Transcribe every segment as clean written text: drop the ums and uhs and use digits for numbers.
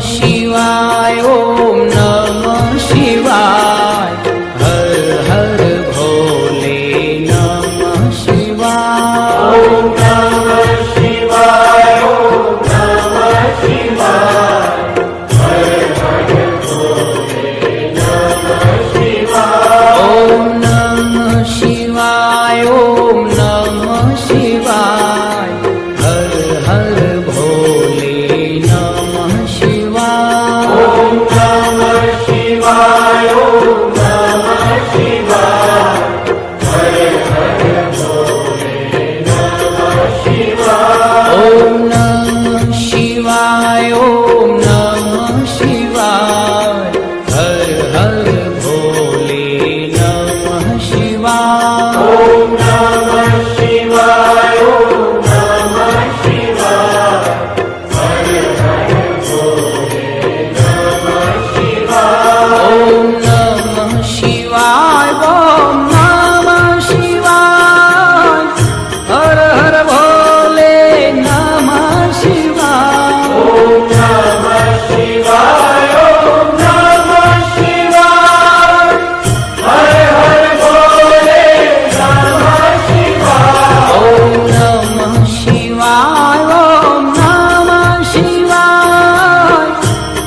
शिवाय ओम नमः शिवाय हर हर भोले नमः शिवाय ओम नमः शिवाय ओम नमः शिवाय हर हर भोले नमः शिवाय ओम नमः शिवाय ओम नमः शिवाय हर हर भोले नमः शिवाय ओम नमः शिवाय ओम नमः शिवाय हर हर भोले नमः शिवाय ओम नमः शिवाय ओम नमः शिवाय हर हर भोले नमः शिवाय ओम नमः शिवाय ओम नमः शिवाय हर हर भोले नमः शिवाय ओम नमः शिवाय ओम नमः शिवाय हर हर भोले नमः शिवाय ओम नमः शिवाय ओम नमः शिवाय हर हर भोले नमः शिवाय ओम नमः शिवाय ओम नमः शिवाय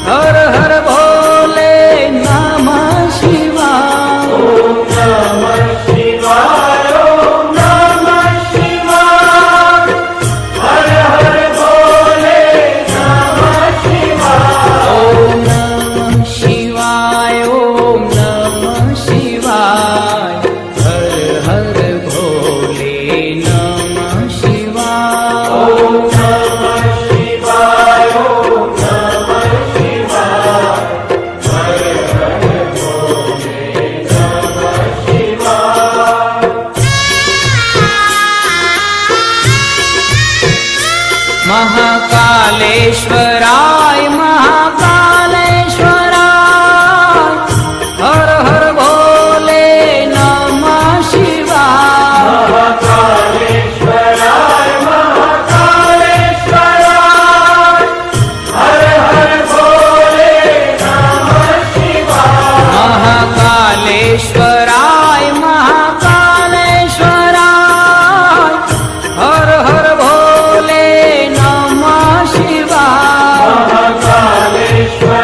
हर हर भोले नमः शिवाय ओम नमः शिवाय ओम नमः शिवाय हर हर भोले नमः शिवाय ओम नमः शिवाय ओम नमः शिवाय हर हर भोले नमः शिवाय ओम नमः शिवाय ओम नमः शिवाय हर हर भोले नमः शिवाय महाकालेश्वराय महाकालेश्वराय हर हर भोले नमः शिवाय महाकालेश्वराय महाकालेश्वराय हर हर भोले नमः शिवाय महाकालेश्वराय महाकालेश्वराय हर हर भोले नमः शिवाय महाकालेश्वराय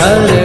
हर